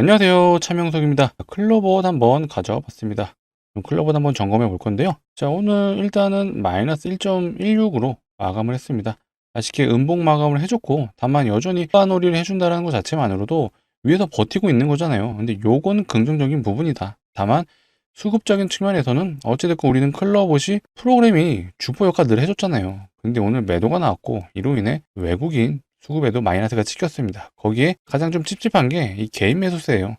안녕하세요. 차명석입니다. 클로버옷 한번 가져와 봤습니다. 클로버옷 한번 점검해 볼 건데요. 자, 오늘 일단은 마이너스 1.16으로 마감을 했습니다. 아쉽게 음봉 마감을 해줬고, 다만 여전히 놀이를 해준다는 것 자체만으로도 위에서 버티고 있는 거잖아요. 근데 요건 긍정적인 부분이다. 다만 수급적인 측면에서는 어찌됐건 우리는 클로버옷이 프로그램이 주포 역할 늘 해줬잖아요. 근데 오늘 매도가 나왔고, 이로 인해 외국인 수급에도 마이너스가 찍혔습니다. 거기에 가장 좀 찝찝한 게 이 개인 매수세예요.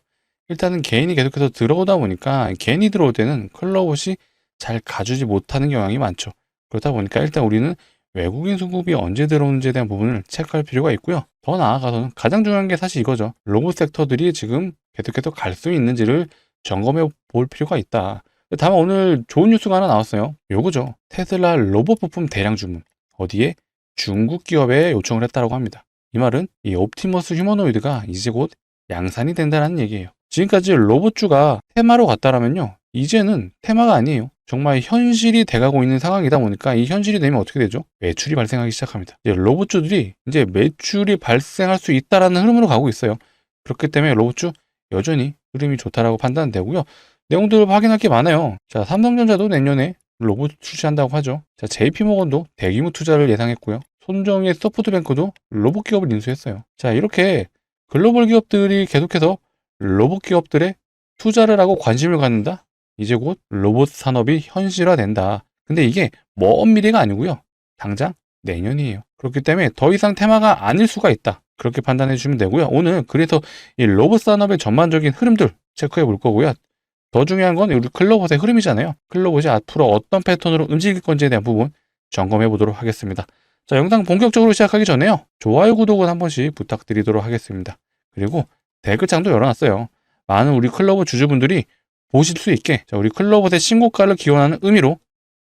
일단은 개인이 계속해서 들어오다 보니까 개인이 들어올 때는 클럽옷이 잘 가주지 못하는 경향이 많죠. 그렇다 보니까 일단 우리는 외국인 수급이 언제 들어오는지에 대한 부분을 체크할 필요가 있고요. 더 나아가서는 가장 중요한 게 사실 이거죠. 로봇 섹터들이 지금 계속해서 갈 수 있는지를 점검해 볼 필요가 있다. 다만 오늘 좋은 뉴스가 하나 나왔어요. 요거죠. 테슬라 로봇 부품 대량 주문. 어디에? 중국 기업에 요청을 했다고 합니다. 이 말은 이 옵티머스 휴머노이드가 이제 곧 양산이 된다는 얘기예요. 지금까지 로봇주가 테마로 갔다라면요, 이제는 테마가 아니에요. 정말 현실이 돼가고 있는 상황이다 보니까 이 현실이 되면 어떻게 되죠? 매출이 발생하기 시작합니다. 이제 로봇주들이 이제 매출이 발생할 수 있다라는 흐름으로 가고 있어요. 그렇기 때문에 로봇주 여전히 흐름이 좋다라고 판단되고요. 내용들 확인할 게 많아요. 자, 삼성전자도 내년에 로봇 출시한다고 하죠. 자, JP모건도 대규모 투자를 예상했고요. 손정의 소프트뱅크도 로봇 기업을 인수했어요. 자, 이렇게 글로벌 기업들이 계속해서 로봇 기업들의 투자를 하고 관심을 갖는다? 이제 곧 로봇 산업이 현실화된다. 근데 이게 먼 미래가 아니고요. 당장 내년이에요. 그렇기 때문에 더 이상 테마가 아닐 수가 있다. 그렇게 판단해 주시면 되고요. 오늘 그래서 이 로봇 산업의 전반적인 흐름들 체크해 볼 거고요. 더 중요한 건 우리 클로봇의 흐름이잖아요. 클로봇이 앞으로 어떤 패턴으로 움직일 건지에 대한 부분 점검해 보도록 하겠습니다. 자, 영상 본격적으로 시작하기 전에요. 좋아요, 구독은 한 번씩 부탁드리도록 하겠습니다. 그리고 댓글창도 열어놨어요. 많은 우리 클로봇 주주분들이 보실 수 있게, 자, 우리 클로봇의 신고가를 기원하는 의미로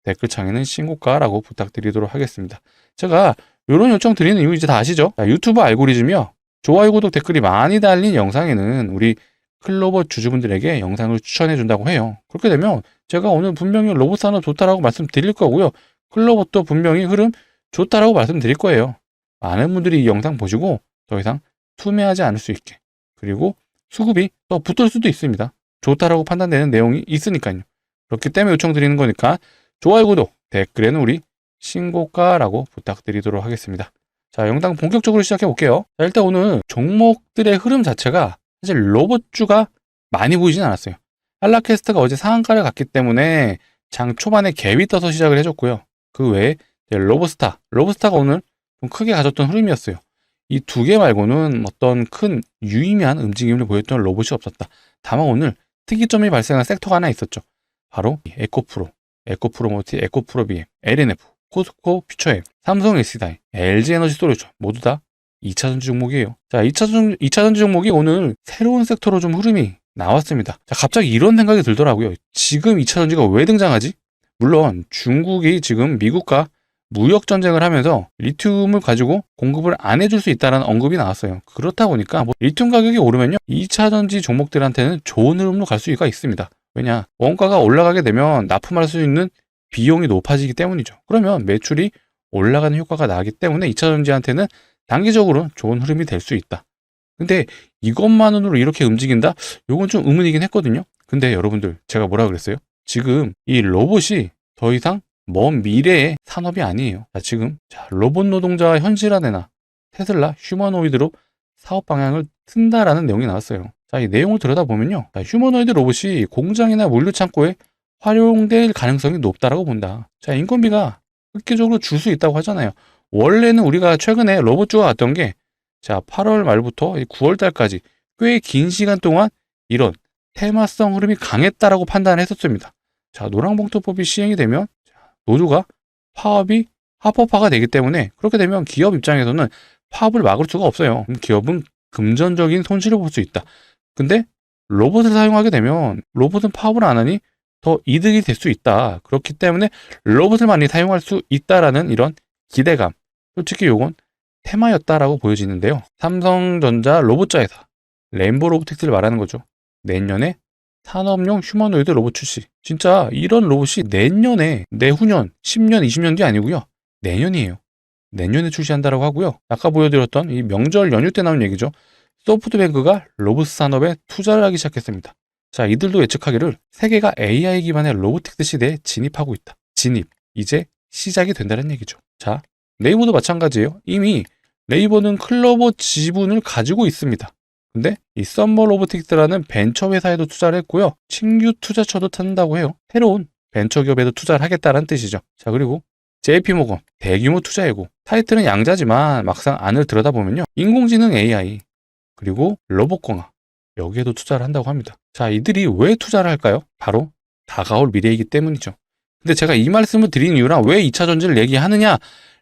댓글창에는 신고가라고 부탁드리도록 하겠습니다. 제가 이런 요청 드리는 이유 이제 다 아시죠? 자, 유튜브 알고리즘이요. 좋아요, 구독, 댓글이 많이 달린 영상에는 우리 클로봇 주주분들에게 영상을 추천해 준다고 해요. 그렇게 되면 제가 오늘 분명히 로봇 산업 좋다라고 말씀드릴 거고요. 클로봇도 분명히 흐름 좋다라고 말씀드릴 거예요. 많은 분들이 이 영상 보시고 더 이상 투매하지 않을 수 있게, 그리고 수급이 더 붙을 수도 있습니다. 좋다라고 판단되는 내용이 있으니까요. 그렇기 때문에 요청드리는 거니까 좋아요, 구독, 댓글에는 우리 신고가라고 부탁드리도록 하겠습니다. 자, 영상 본격적으로 시작해 볼게요. 자, 일단 오늘 종목들의 흐름 자체가 사실 로봇주가 많이 보이진 않았어요. 한라캐스트가 어제 상한가를 갔기 때문에 장 초반에 갭이 떠서 시작을 해줬고요. 그 외에 로봇스타가 오늘 좀 크게 가졌던 흐름이었어요. 이 두 개 말고는 어떤 큰 유의미한 움직임을 보였던 로봇이 없었다. 다만 오늘 특이점이 발생한 섹터가 하나 있었죠. 바로 에코프로모티, 에코프로 BM, LNF, 코스코 퓨처엠, 삼성 SDI, LG에너지 스토리지 모두 다 2차전지 종목이에요. 자, 2차전지 종목이 오늘 새로운 섹터로 좀 흐름이 나왔습니다. 자, 갑자기 이런 생각이 들더라고요. 지금 2차전지가 왜 등장하지? 물론 중국이 지금 미국과 무역 전쟁을 하면서 리튬을 가지고 공급을 안 해줄 수 있다는 언급이 나왔어요. 그렇다 보니까 리튬 가격이 오르면요, 2차전지 종목들한테는 좋은 흐름으로 갈 수가 있습니다. 왜냐? 원가가 올라가게 되면 납품할 수 있는 비용이 높아지기 때문이죠. 그러면 매출이 올라가는 효과가 나기 때문에 2차전지한테는 단기적으로 좋은 흐름이 될 수 있다. 근데 이것만으로 이렇게 움직인다? 요건 좀 의문이긴 했거든요. 근데 여러분들, 제가 뭐라 그랬어요? 지금 이 로봇이 더 이상 먼 미래의 산업이 아니에요. 자, 지금 로봇 노동자와 현실화되나 테슬라 휴머노이드로 사업 방향을 튼다라는 내용이 나왔어요. 자, 이 내용을 들여다보면요, 휴머노이드 로봇이 공장이나 물류 창고에 활용될 가능성이 높다라고 본다. 자, 인건비가 획기적으로 줄 수 있다고 하잖아요. 원래는 우리가 최근에 로봇주가 왔던 게, 자, 8월 말부터 9월 달까지 꽤 긴 시간 동안 이런 테마성 흐름이 강했다라고 판단을 했었습니다. 자, 노랑봉투법이 시행이 되면 노조가 파업이 합법화가 되기 때문에, 그렇게 되면 기업 입장에서는 파업을 막을 수가 없어요. 기업은 금전적인 손실을 볼 수 있다. 근데 로봇을 사용하게 되면 로봇은 파업을 안 하니 더 이득이 될 수 있다. 그렇기 때문에 로봇을 많이 사용할 수 있다라는 이런 기대감, 솔직히 요건 테마였다라고 보여지는데요. 삼성전자 로봇자 회사 램보 로보틱스를 말하는 거죠. 내년에 산업용 휴머노이드 로봇 출시. 진짜 이런 로봇이 내년에, 내후년, 10년, 20년 뒤 아니고요. 내년이에요. 내년에 출시한다라고 하고요. 아까 보여드렸던 이 명절 연휴 때 나온 얘기죠. 소프트뱅크가 로브스 산업에 투자를 하기 시작했습니다. 자, 이들도 예측하기를 세계가 AI 기반의 로보틱스 시대에 진입하고 있다. 진입, 이제 시작이 된다는 얘기죠. 자, 네이버도 마찬가지예요. 이미 네이버는 클로버 지분을 가지고 있습니다. 근데 이 썸머 로보틱스라는 벤처 회사에도 투자를 했고요. 신규 투자처도 찾는다고 해요. 새로운 벤처 기업에도 투자를 하겠다는 뜻이죠. 자, 그리고 JP모건 대규모 투자 예고. 타이틀은 양자지만 막상 안을 들여다보면요. 인공지능 AI 그리고 로봇공학 여기에도 투자를 한다고 합니다. 자, 이들이 왜 투자를 할까요? 바로 다가올 미래이기 때문이죠. 근데 제가 이 말씀을 드린 이유랑 왜 2차 전지를 얘기하느냐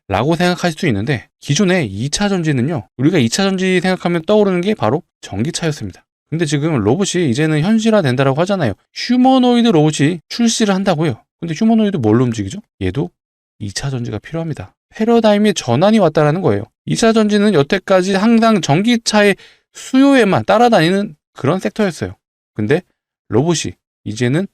라고 생각하실 수 있는데 기존의 2차 전지는요. 우리가 2차 전지 생각하면 떠오르는 게 바로 전기차였습니다. 근데 지금 로봇이 이제는 현실화 된다고 하잖아요. 휴머노이드 로봇이 출시를 한다고요. 근데 휴머노이드 뭘로 움직이죠? 얘도 2차 전지가 필요합니다. 패러다임의 전환이 왔다는 거예요. 2차 전지는 여태까지 항상 전기차의 수요에만 따라다니는 그런 섹터였어요. 근데 로봇이 이제는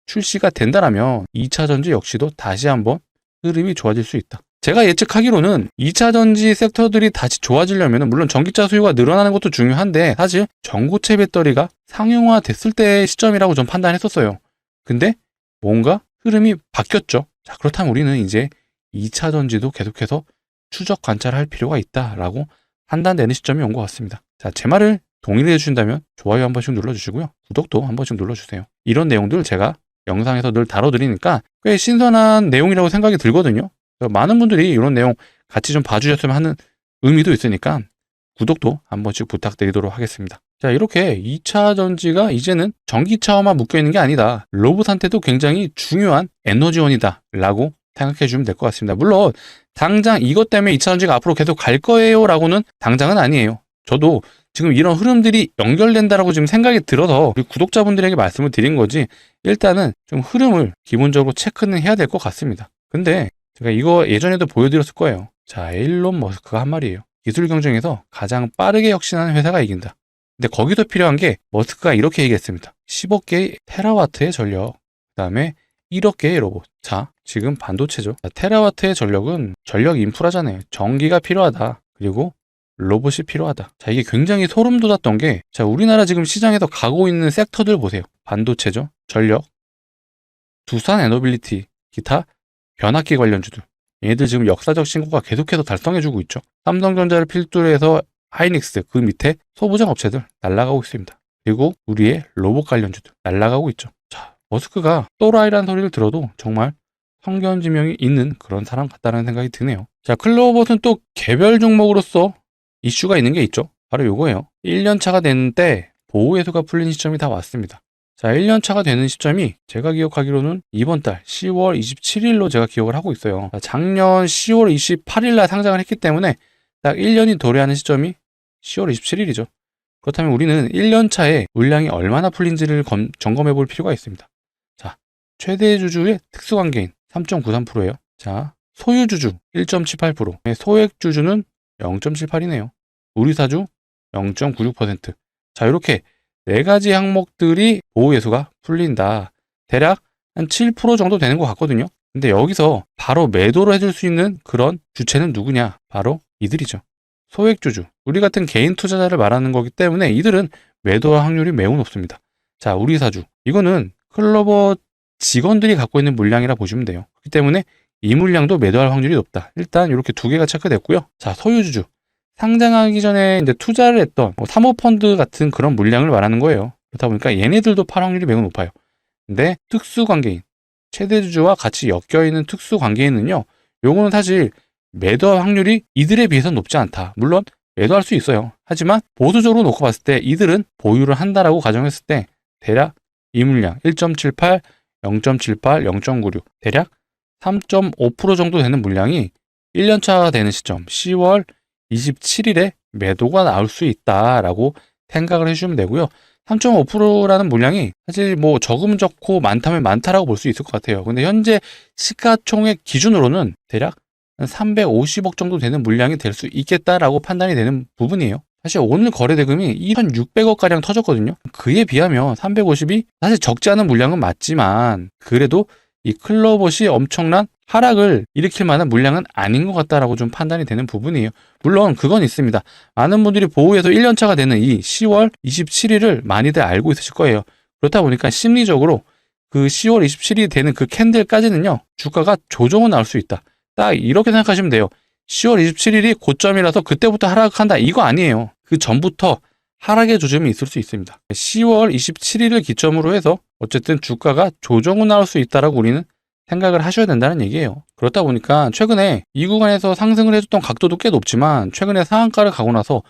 출시가 된다라면 2차 전지 역시도 다시 한번 흐름이 좋아질 수 있다. 제가 예측하기로는 2차 전지 섹터들이 다시 좋아지려면 물론 전기차 수요가 늘어나는 것도 중요한데 사실 전고체 배터리가 상용화 됐을 때의 시점이라고 좀 판단했었어요. 근데 뭔가 흐름이 바뀌었죠. 자, 그렇다면 우리는 이제 2차 전지도 계속해서 추적 관찰할 필요가 있다라고 판단되는 시점이 온 것 같습니다. 자, 제 말을 동의를 해주신다면 좋아요 한 번씩 눌러주시고요. 구독도 한 번씩 눌러주세요. 이런 내용들 제가 영상에서 늘 다뤄드리니까 꽤 신선한 내용이라고 생각이 들거든요. 많은 분들이 이런 내용 같이 좀 봐주셨으면 하는 의미도 있으니까 구독도 한 번씩 부탁드리도록 하겠습니다. 자, 이렇게 2차 전지가 이제는 전기차와만 묶여있는 게 아니다. 로봇한테도 굉장히 중요한 에너지원이다 라고 생각해 주면 될 것 같습니다. 물론 당장 이것 때문에 2차 전지가 앞으로 계속 갈 거예요 라고는 당장은 아니에요. 저도 지금 이런 흐름들이 연결된다라고 지금 생각이 들어서 우리 구독자분들에게 말씀을 드린 거지 일단은 좀 흐름을 기본적으로 체크는 해야 될 것 같습니다. 근데 제가 이거 예전에도 보여드렸을 거예요. 자, 일론 머스크가 한 말이에요. 기술 경쟁에서 가장 빠르게 혁신하는 회사가 이긴다. 근데 거기서 필요한 게 머스크가 이렇게 얘기했습니다. 15개의 테라와트의 전력, 그 다음에 1억 개의 로봇. 자, 지금 반도체죠. 자, 테라와트의 전력은 전력 인프라잖아요. 전기가 필요하다. 그리고 로봇이 필요하다. 자, 이게 굉장히 소름 돋았던 게, 자, 우리나라 지금 시장에서 가고 있는 섹터들 보세요. 반도체죠. 전력, 두산 에너빌리티, 기타 변압기 관련주들. 얘들 지금 역사적 신고가 계속해서 달성해주고 있죠. 삼성전자를 필두로 해서 하이닉스, 그 밑에 소부장 업체들 날아가고 있습니다. 그리고 우리의 로봇 관련주들 날아가고 있죠. 자, 머스크가 또라이라는 소리를 들어도 정말 성견지명이 있는 그런 사람 같다는 생각이 드네요. 자, 클로버는 또 개별 종목으로서 이슈가 있는 게 있죠. 바로 요거예요. 1년차가 됐는데 보호해소가 풀린 시점이 다 왔습니다. 자, 1년차가 되는 시점이 제가 기억하기로는 이번 달 10월 27일로 제가 기억을 하고 있어요. 자, 작년 10월 28일 날 상장을 했기 때문에 딱 1년이 도래하는 시점이 10월 27일이죠. 그렇다면 우리는 1년차에 물량이 얼마나 풀린지를 점검해 볼 필요가 있습니다. 자, 최대 주주의 특수관계인 3.93%예요. 자, 소유주주 1.78%, 소액주주는 0.78이네요. 우리사주 0.96%. 자, 이렇게 네 가지 항목들이 보호예수가 풀린다. 대략 한 7% 정도 되는 것 같거든요. 근데 여기서 바로 매도를 해줄 수 있는 그런 주체는 누구냐? 바로 이들이죠. 소액주주. 우리 같은 개인 투자자를 말하는 거기 때문에 이들은 매도할 확률이 매우 높습니다. 자, 우리사주. 이거는 클로버 직원들이 갖고 있는 물량이라 보시면 돼요. 그렇기 때문에 이 물량도 매도할 확률이 높다. 일단 이렇게 두 개가 체크됐고요. 자, 소유주주. 상장하기 전에 이제 투자를 했던 사모펀드 같은 그런 물량을 말하는 거예요. 그렇다 보니까 얘네들도 팔 확률이 매우 높아요. 근데 특수관계인, 최대주주와 같이 엮여있는 특수관계인은요, 요거는 사실 매도할 확률이 이들에 비해서는 높지 않다. 물론 매도할 수 있어요. 하지만 보수적으로 놓고 봤을 때 이들은 보유를 한다라고 가정했을 때 대략 이 물량 1.78, 0.78, 0.96 대략 3.5% 정도 되는 물량이 1년차가 되는 시점 10월 27일에 매도가 나올 수 있다라고 생각을 해주시면 되고요. 3.5%라는 물량이 사실 뭐 적으면 적고 많다면 많다라고 볼 수 있을 것 같아요. 근데 현재 시가총액 기준으로는 대략 350억 정도 되는 물량이 될 수 있겠다라고 판단이 되는 부분이에요. 사실 오늘 거래 대금이 2,600억가량 터졌거든요. 그에 비하면 350이 사실 적지 않은 물량은 맞지만 그래도 이 클로봇이 엄청난 하락을 일으킬 만한 물량은 아닌 것 같다라고 좀 판단이 되는 부분이에요. 물론 그건 있습니다. 많은 분들이 보유해서 1년차가 되는 이 10월 27일을 많이들 알고 있으실 거예요. 그렇다 보니까 심리적으로 그 10월 27일이 되는 그 캔들까지는요, 주가가 조정은 나올 수 있다. 딱 이렇게 생각하시면 돼요. 10월 27일이 고점이라서 그때부터 하락한다. 이거 아니에요. 그 전부터 하락의 조짐이 있을 수 있습니다. 10월 27일을 기점으로 해서 어쨌든 주가가 조정은 나올 수 있다라고 우리는 생각을 하셔야 된다는 얘기예요. 그렇다 보니까 최근에 이 구간에서 상승을 해줬던 각도도 꽤 높지만 최근에 상한가를 가고 나서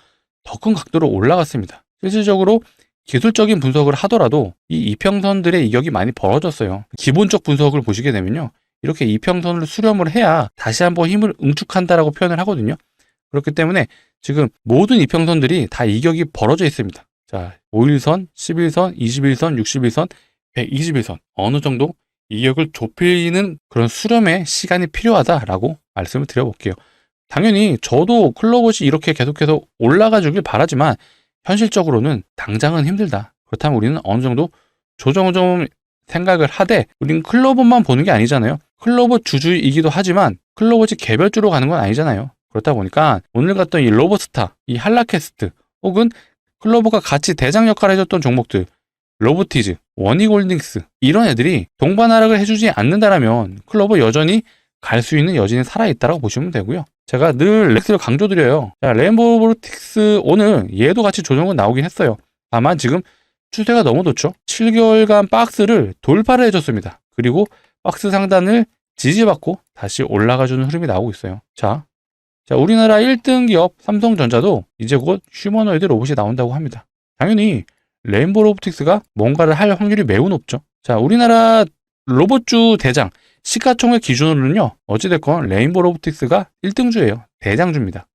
더 큰 각도로 올라갔습니다. 실질적으로 기술적인 분석을 하더라도 이 이평선들의 이격이 많이 벌어졌어요. 기본적 분석을 보시게 되면요, 이렇게 이평선을 수렴을 해야 다시 한번 힘을 응축한다라고 표현을 하거든요. 그렇기 때문에 지금 모든 이평선들이 다 이격이 벌어져 있습니다. 자, 5일선, 11선, 21선, 61선, 121선 어느 정도 이격을 좁히는 그런 수렴의 시간이 필요하다라고 말씀을 드려볼게요. 당연히 저도 클로봇이 이렇게 계속해서 올라가 주길 바라지만 현실적으로는 당장은 힘들다. 그렇다면 우리는 어느 정도 조정을 좀 생각을 하되, 우리는 클로봇만 보는 게 아니잖아요. 클로봇 주주이기도 하지만 클로봇이 개별주로 가는 건 아니잖아요. 그렇다 보니까 오늘 갔던 이 로보스타, 이 할라캐스트, 혹은 클로봇과 같이 대장 역할을 해줬던 종목들, 로보티즈, 원익홀딩스, 이런 애들이 동반 하락을 해주지 않는다라면 클로봇 여전히 갈 수 있는 여진이 살아있다고 보시면 되고요. 제가 늘 렉스를 강조드려요. 자, 레인보우 로보틱스 오늘 얘도 같이 조정은 나오긴 했어요. 다만 지금 추세가 너무 좋죠. 7개월간 박스를 돌파를 해줬습니다. 그리고 박스 상단을 지지받고 다시 올라가주는 흐름이 나오고 있어요. 자, 우리나라 1등 기업 삼성전자도 이제 곧 휴머노이드 로봇이 나온다고 합니다. 당연히 레인보우 로보틱스가 뭔가를 할 확률이 매우 높죠. 자, 우리나라 로봇주 대장 시가총액 기준으로는요, 어찌됐건 레인보우 로보틱스가 1등주예요. 대장주입니다.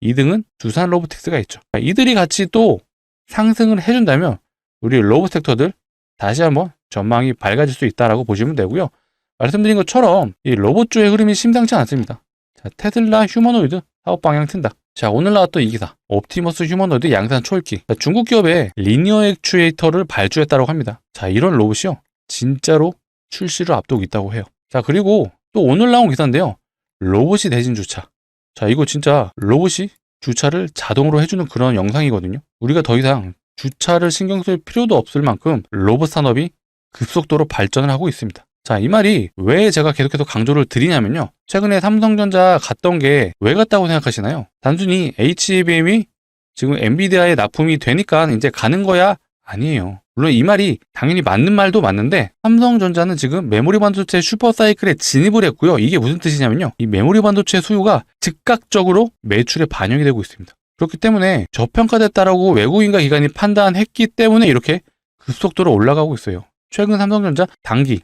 2등은 두산 로보틱스가 있죠. 자, 이들이 같이 또 상승을 해준다면 우리 로봇 섹터들 다시 한번 전망이 밝아질 수 있다라고 보시면 되고요. 말씀드린 것처럼 이 로봇주의 흐름이 심상치 않습니다. 자, 테슬라 휴머노이드 사업 방향 튼다. 자, 오늘 나왔던 이 기사, 옵티머스 휴머노이드 양산 초읽기. 자, 중국 기업의 리니어 액추에이터를 발주했다고 합니다. 자, 이런 로봇이요, 진짜로 출시를 앞두고 있다고 해요. 자, 그리고 또 오늘 나온 기사인데요, 로봇이 대신 주차. 자, 이거 진짜 로봇이 주차를 자동으로 해주는 그런 영상이거든요. 우리가 더 이상 주차를 신경 쓸 필요도 없을 만큼 로봇 산업이 급속도로 발전을 하고 있습니다. 자, 이 말이 왜 제가 계속해서 강조를 드리냐면요, 최근에 삼성전자 갔던 게 왜 갔다고 생각하시나요? 단순히 HBM이 지금 엔비디아에 납품이 되니까 이제 가는 거야? 아니에요. 물론 이 말이 당연히 맞는 말도 맞는데, 삼성전자는 지금 메모리 반도체 슈퍼사이클에 진입을 했고요. 이게 무슨 뜻이냐면요, 이 메모리 반도체 수요가 즉각적으로 매출에 반영이 되고 있습니다. 그렇기 때문에 저평가됐다라고 외국인과 기관이 판단했기 때문에 이렇게 급속도로 올라가고 있어요. 최근 삼성전자 단기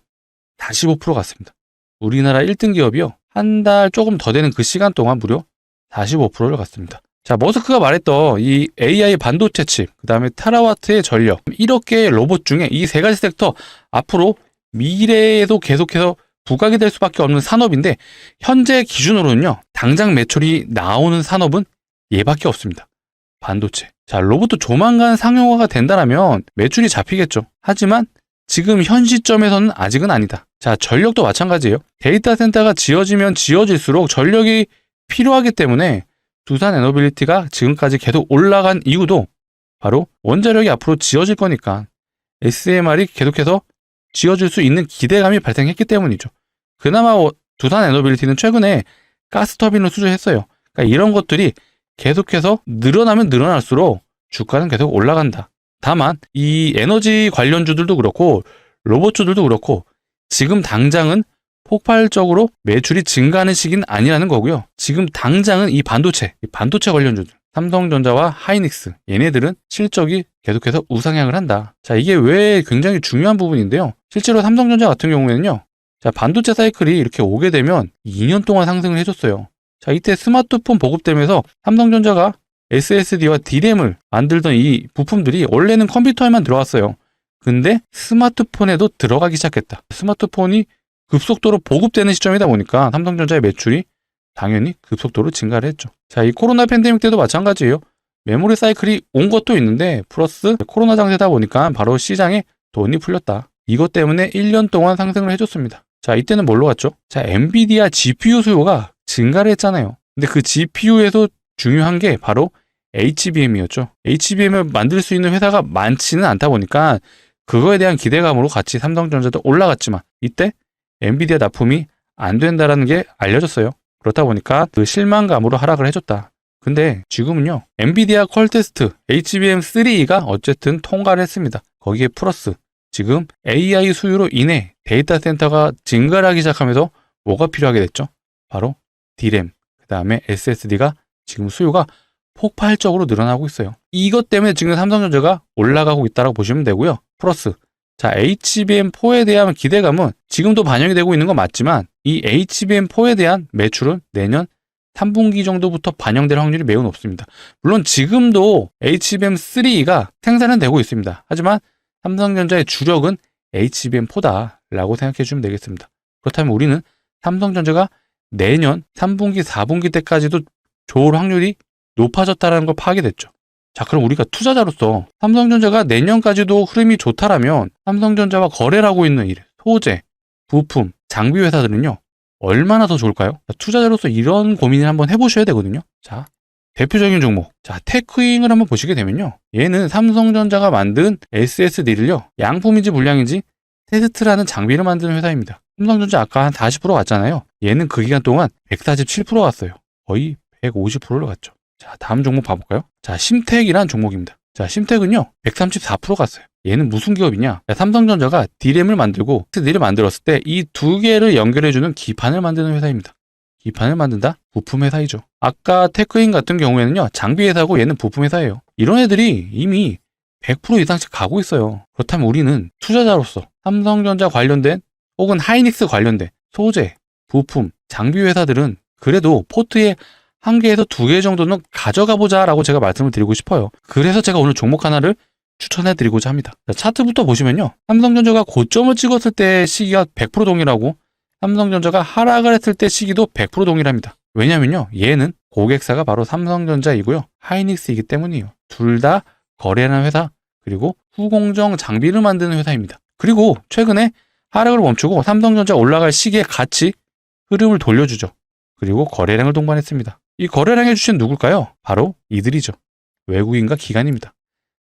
45% 갔습니다. 우리나라 1등 기업이요, 한 달 조금 더 되는 그 시간 동안 무려 45%를 갔습니다. 자, 머스크가 말했던 이 AI 반도체 칩, 그 다음에 테라와트의 전력, 이렇게 로봇 중에 이 세 가지 섹터 앞으로 미래에도 계속해서 부각이 될 수밖에 없는 산업인데, 현재 기준으로는요, 당장 매출이 나오는 산업은 얘밖에 없습니다. 반도체. 자, 로봇도 조만간 상용화가 된다면 매출이 잡히겠죠. 하지만 지금 현 시점에서는 아직은 아니다. 자, 전력도 마찬가지예요. 데이터 센터가 지어지면 지어질수록 전력이 필요하기 때문에 두산 에너빌리티가 지금까지 계속 올라간 이유도 바로 원자력이 앞으로 지어질 거니까 SMR이 계속해서 지어질 수 있는 기대감이 발생했기 때문이죠. 그나마 두산 에너빌리티는 최근에 가스터빈을 수주했어요. 그러니까 이런 것들이 계속해서 늘어나면 늘어날수록 주가는 계속 올라간다. 다만 이 에너지 관련주들도 그렇고 로봇주들도 그렇고 지금 당장은 폭발적으로 매출이 증가하는 시기는 아니라는 거고요. 지금 당장은 이 반도체 관련주들, 삼성전자와 하이닉스, 얘네들은 실적이 계속해서 우상향을 한다. 자, 이게 왜 굉장히 중요한 부분인데요. 실제로 삼성전자 같은 경우에는요, 자, 반도체 사이클이 이렇게 오게 되면 2년 동안 상승을 해줬어요. 자, 이때 스마트폰 보급되면서 삼성전자가 SSD와 D램을 만들던 이 부품들이 원래는 컴퓨터에만 들어왔어요. 근데 스마트폰에도 들어가기 시작했다. 스마트폰이 급속도로 보급되는 시점이다 보니까 삼성전자의 매출이 당연히 급속도로 증가를 했죠. 자, 이 코로나 팬데믹 때도 마찬가지예요. 메모리 사이클이 온 것도 있는데 플러스 코로나 장세다 보니까 바로 시장에 돈이 풀렸다. 이것 때문에 1년 동안 상승을 해줬습니다. 자, 이때는 뭘로 갔죠? 자, 엔비디아 GPU 수요가 증가를 했잖아요. 근데 그 GPU에서 중요한 게 바로 HBM이었죠. HBM을 만들 수 있는 회사가 많지는 않다 보니까 그거에 대한 기대감으로 같이 삼성전자도 올라갔지만 이때 엔비디아 납품이 안 된다라는 게 알려졌어요. 그렇다 보니까 그 실망감으로 하락을 해줬다. 근데 지금은요, 엔비디아 퀄테스트 HBM3가 어쨌든 통과를 했습니다. 거기에 플러스 지금 AI 수요로 인해 데이터 센터가 증가를 하기 시작하면서 뭐가 필요하게 됐죠? 바로 D램, 그 다음에 SSD가 지금 수요가 폭발적으로 늘어나고 있어요. 이것 때문에 지금 삼성전자가 올라가고 있다고 보시면 되고요. 플러스 자, HBM4에 대한 기대감은 지금도 반영이 되고 있는 건 맞지만 이 HBM4에 대한 매출은 내년 3분기 정도부터 반영될 확률이 매우 높습니다. 물론 지금도 HBM3가 생산은 되고 있습니다. 하지만 삼성전자의 주력은 HBM4다라고 생각해 주면 되겠습니다. 그렇다면 우리는 삼성전자가 내년 3분기, 4분기 때까지도 좋을 확률이 높아졌다는 걸 파악이 됐죠. 자, 그럼 우리가 투자자로서 삼성전자가 내년까지도 흐름이 좋다라면 삼성전자와 거래를 하고 있는 일, 소재, 부품, 장비 회사들은요, 얼마나 더 좋을까요? 자, 투자자로서 이런 고민을 한번 해보셔야 되거든요. 자, 대표적인 종목. 자, 테크잉을 한번 보시게 되면요. 얘는 삼성전자가 만든 SSD를요, 양품인지 물량인지 테스트라는 장비를 만드는 회사입니다. 삼성전자 아까 한 40% 갔잖아요. 얘는 그 기간 동안 147% 갔어요. 거의 150%를 갔죠. 자, 다음 종목 봐볼까요? 자, 심텍이란 종목입니다. 자, 심텍은요, 134% 갔어요. 얘는 무슨 기업이냐? 자, 삼성전자가 D램을 만들고 SSD를 만들었을 때 이 두 개를 연결해주는 기판을 만드는 회사입니다. 기판을 만든다? 부품 회사이죠. 아까 테크인 같은 경우에는요, 장비 회사고 얘는 부품 회사예요. 이런 애들이 이미 100% 이상씩 가고 있어요. 그렇다면 우리는 투자자로서 삼성전자 관련된 혹은 하이닉스 관련된 소재, 부품, 장비 회사들은 그래도 포트에 1개에서 2개 정도는 가져가 보자라고 제가 말씀을 드리고 싶어요. 그래서 제가 오늘 종목 하나를 추천해 드리고자 합니다. 자, 차트부터 보시면요. 삼성전자가 고점을 찍었을 때 시기가 100% 동일하고 삼성전자가 하락을 했을 때 시기도 100% 동일합니다. 왜냐면요. 얘는 고객사가 바로 삼성전자이고요. 하이닉스이기 때문이에요. 둘 다 거래하는 회사, 그리고 후공정 장비를 만드는 회사입니다. 그리고 최근에 하락을 멈추고 삼성전자 올라갈 시기에 같이 흐름을 돌려주죠. 그리고 거래량을 동반했습니다. 이 거래량 해주신 누굴까요? 바로 이들이죠. 외국인과 기관입니다.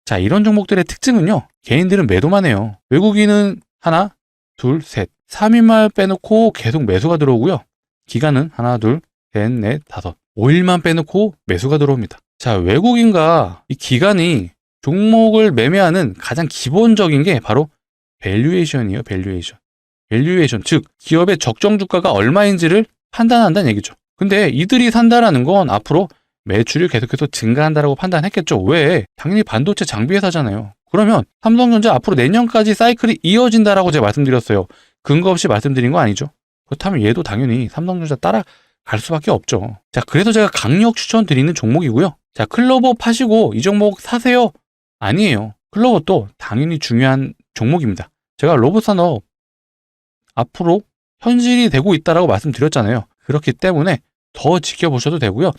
자, 이런 종목들의 특징은요. 개인들은 매도만 해요. 외국인은 하나, 둘, 셋, 3일만 빼놓고 계속 매수가 들어오고요. 기관은 하나, 둘, 셋, 넷, 다섯, 5일만 빼놓고 매수가 들어옵니다. 자, 외국인과 이 기관이 종목을 매매하는 가장 기본적인 게 바로 밸류에이션이에요. 밸류에이션, 즉 기업의 적정 주가가 얼마인지를 판단한다는 얘기죠. 근데 이들이 산다라는 건 앞으로 매출이 계속해서 증가한다라고 판단했겠죠. 왜? 당연히 반도체 장비 회사잖아요. 그러면 삼성전자 앞으로 내년까지 사이클이 이어진다라고 제가 말씀드렸어요. 근거 없이 말씀드린 거 아니죠? 그렇다면 얘도 당연히 삼성전자 따라갈 수밖에 없죠. 자, 그래서 제가 강력 추천드리는 종목이고요. 자, 클로버 파시고 이 종목 사세요? 아니에요. 클로버도 당연히 중요한 종목입니다. 제가 로봇 산업 앞으로 현실이 되고 있다라고 말씀드렸잖아요. 그렇기 때문에 더 지켜보셔도 되고요.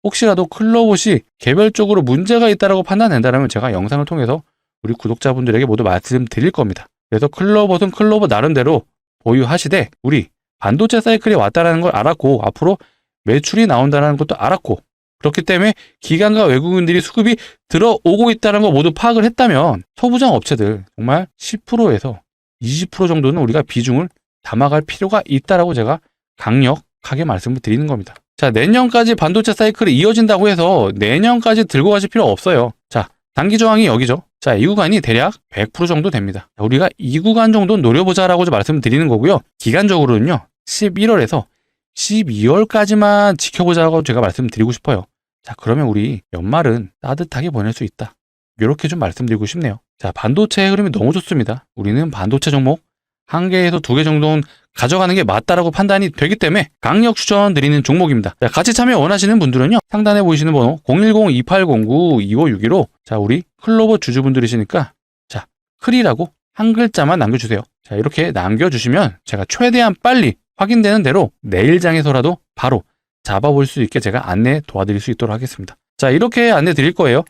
혹시라도 클로봇이 개별적으로 문제가 있다라고 판단된다면 제가 영상을 통해서 우리 구독자분들에게 모두 말씀드릴 겁니다. 그래서 클로봇은 클로봇 나름대로 보유하시되 우리 반도체 사이클이 왔다라는 걸 알았고 앞으로 매출이 나온다는 것도 알았고 그렇기 때문에 기관과 외국인들이 수급이 들어오고 있다는 걸 모두 파악을 했다면 소부장 업체들 정말 10%에서 20% 정도는 우리가 비중을 담아갈 필요가 있다라고 제가 강력하게 말씀을 드리는 겁니다. 자, 내년까지 반도체 사이클이 이어진다고 해서 내년까지 들고 가실 필요 없어요. 자, 단기 저항이 여기죠. 자, 이 구간이 대략 100% 정도 됩니다. 우리가 이 구간 정도 노려보자라고 말씀을 드리는 거고요. 기간적으로는요. 11월에서 12월까지만 지켜보자고 제가 말씀드리고 싶어요. 자, 그러면 우리 연말은 따뜻하게 보낼 수 있다. 이렇게 좀 말씀드리고 싶네요. 자, 반도체의 흐름이 너무 좋습니다. 우리는 반도체 종목 1개에서 2개 정도는 가져가는 게 맞다라고 판단이 되기 때문에 강력 추천드리는 종목입니다. 자, 같이 참여 원하시는 분들은요. 상단에 보이시는 번호 010-2809-2561로 자, 우리 클로버 주주분들이시니까 자, 클이라고 한 글자만 남겨주세요. 자, 이렇게 남겨주시면 제가 최대한 빨리 확인되는 대로 내일 장에서라도 바로 잡아볼 수 있게 제가 안내 도와드릴 수 있도록 하겠습니다. 자, 이렇게 안내 드릴 거예요.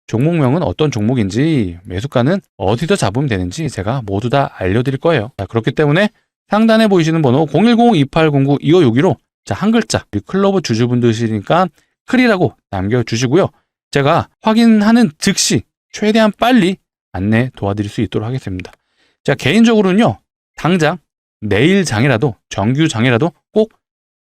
종목명은 어떤 종목인지 매수가는 어디서 잡으면 되는지 제가 모두 다 알려드릴 거예요. 자, 그렇기 때문에 상단에 보이시는 번호 010-2809-2562로 자, 한 글자 클로버 주주분들이시니까 클이라고 남겨주시고요. 제가 확인하는 즉시 최대한 빨리 안내 도와드릴 수 있도록 하겠습니다. 자, 개인적으로는요, 당장 내일장이라도 정규장이라도 꼭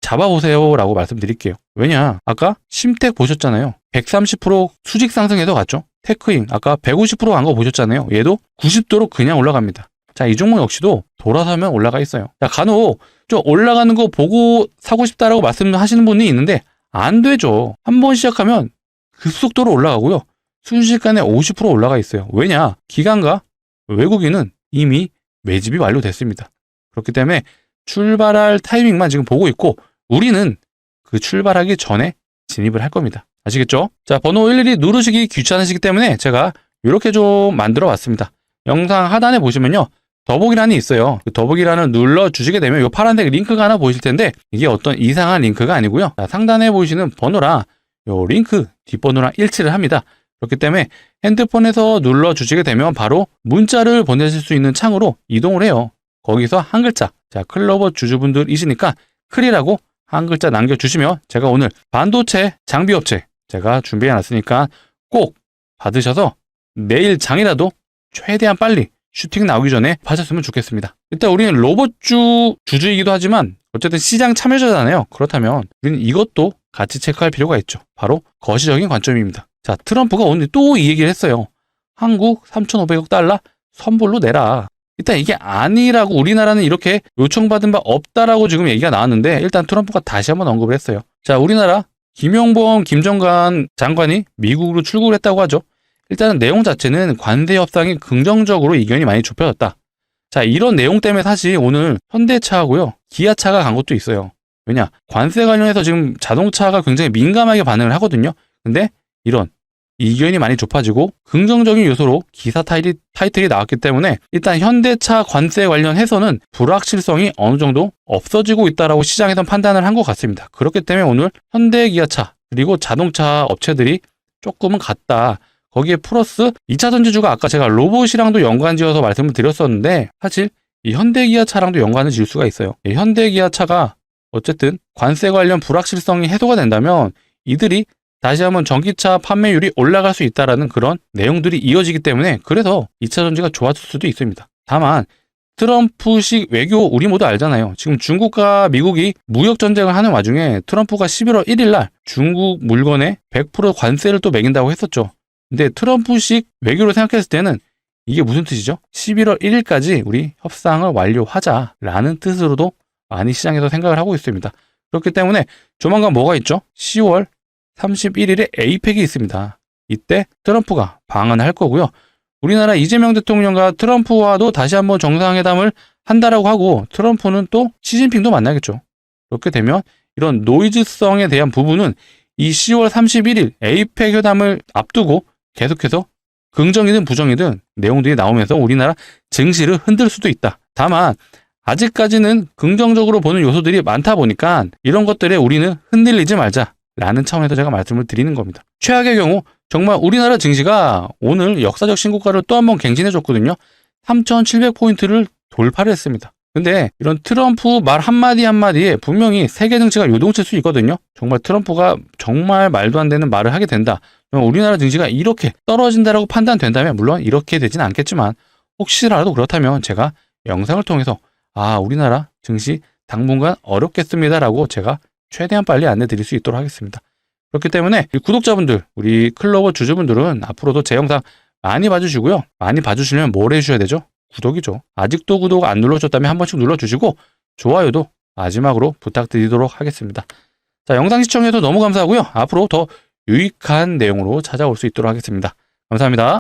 잡아보세요 라고 말씀드릴게요. 왜냐, 아까 심택 보셨잖아요. 130% 수직 상승해서 갔죠. 테크인 아까 150% 간 거 보셨잖아요. 얘도 90도로 그냥 올라갑니다. 자, 이 종목 역시도 돌아서면 올라가 있어요. 자, 간혹 좀 올라가는 거 보고 사고 싶다라고 말씀하시는 분이 있는데 안 되죠. 한번 시작하면 급속도로 올라가고요. 순식간에 50% 올라가 있어요. 왜냐, 기관과 외국인은 이미 매집이 완료됐습니다. 그렇기 때문에 출발할 타이밍만 지금 보고 있고 우리는 그 출발하기 전에 진입을 할 겁니다. 아시겠죠? 자, 번호 일일이 누르시기 귀찮으시기 때문에 제가 이렇게 좀 만들어 봤습니다. 영상 하단에 보시면요, 더보기란이 있어요. 그 더보기란을 눌러주시게 되면 이 파란색 링크가 하나 보이실 텐데 이게 어떤 이상한 링크가 아니고요. 자, 상단에 보이시는 번호랑 이 링크 뒷번호랑 일치를 합니다. 그렇기 때문에 핸드폰에서 눌러주시게 되면 바로 문자를 보내실 수 있는 창으로 이동을 해요. 거기서 한 글자, 자, 클로버 주주분들이시니까 클이라고 한 글자 남겨주시면 제가 오늘 반도체 장비업체 제가 준비해놨으니까 꼭 받으셔서 내일 장이라도 최대한 빨리 슈팅 나오기 전에 하셨으면 좋겠습니다. 일단 우리는 로봇주 주주이기도 하지만 어쨌든 시장 참여자잖아요. 그렇다면 우리는 이것도 같이 체크할 필요가 있죠. 바로 거시적인 관점입니다. 자, 트럼프가 오늘 또 이 얘기를 했어요. 한국 3,500억 달러 선불로 내라. 일단 이게 아니라고 우리나라는 이렇게 요청받은 바 없다라고 지금 얘기가 나왔는데 일단 트럼프가 다시 한번 언급을 했어요. 자, 우리나라 김용범, 김정관 장관이 미국으로 출국을 했다고 하죠. 일단은 내용 자체는 관세 협상이 긍정적으로 이견이 많이 좁혀졌다. 자, 이런 내용 때문에 사실 오늘 현대차하고요, 기아차가 간 것도 있어요. 왜냐, 관세 관련해서 지금 자동차가 굉장히 민감하게 반응을 하거든요. 근데 이런 이견이 많이 좁아지고 긍정적인 요소로 기사 타이틀이 나왔기 때문에 일단 현대차 관세 관련해서는 불확실성이 어느 정도 없어지고 있다라고 시장에선 판단을 한 것 같습니다. 그렇기 때문에 오늘 현대, 기아차 그리고 자동차 업체들이 조금은 갔다. 거기에 플러스 2차 전지주가 아까 제가 로봇이랑도 연관지어서 말씀을 드렸었는데 사실 이 현대기아차랑도 연관을 지을 수가 있어요. 이 현대기아차가 어쨌든 관세 관련 불확실성이 해소가 된다면 이들이 다시 한번 전기차 판매율이 올라갈 수 있다라는 그런 내용들이 이어지기 때문에 그래서 2차 전지가 좋아질 수도 있습니다. 다만 트럼프식 외교 우리 모두 알잖아요. 지금 중국과 미국이 무역 전쟁을 하는 와중에 트럼프가 11월 1일 날 중국 물건에 100% 관세를 또 매긴다고 했었죠. 근데 트럼프식 외교로 생각했을 때는 이게 무슨 뜻이죠? 11월 1일까지 우리 협상을 완료하자라는 뜻으로도 많이 시장에서 생각을 하고 있습니다. 그렇기 때문에 조만간 뭐가 있죠? 10월 31일에 에이펙이 있습니다. 이때 트럼프가 방한을 할 거고요. 우리나라 이재명 대통령과 트럼프와도 다시 한번 정상회담을 한다라고 하고 트럼프는 또 시진핑도 만나겠죠. 그렇게 되면 이런 노이즈성에 대한 부분은 이 10월 31일 에이펙 회담을 앞두고 계속해서 긍정이든 부정이든 내용들이 나오면서 우리나라 증시를 흔들 수도 있다. 다만 아직까지는 긍정적으로 보는 요소들이 많다 보니까 이런 것들에 우리는 흔들리지 말자라는 차원에서 제가 말씀을 드리는 겁니다. 최악의 경우 정말 우리나라 증시가 오늘 역사적 신고가를 또 한 번 갱신해줬거든요. 3,700포인트를 돌파를 했습니다. 근데 이런 트럼프 말 한마디 한마디에 분명히 세계 증시가 요동칠 수 있거든요. 정말 트럼프가 정말 말도 안 되는 말을 하게 된다. 우리나라 증시가 이렇게 떨어진다라고 판단된다면 물론 이렇게 되진 않겠지만 혹시라도 그렇다면 제가 영상을 통해서 우리나라 증시 당분간 어렵겠습니다라고 제가 최대한 빨리 안내 드릴 수 있도록 하겠습니다. 그렇기 때문에 구독자분들, 우리 클로버 주주분들은 앞으로도 제 영상 많이 봐주시고요. 많이 봐주시려면 뭘 해주셔야 되죠? 구독이죠. 아직도 구독 안 눌러주셨다면 한 번씩 눌러주시고 좋아요도 마지막으로 부탁드리도록 하겠습니다. 자, 영상 시청해서 너무 감사하고요. 앞으로 더 유익한 내용으로 찾아올 수 있도록 하겠습니다. 감사합니다.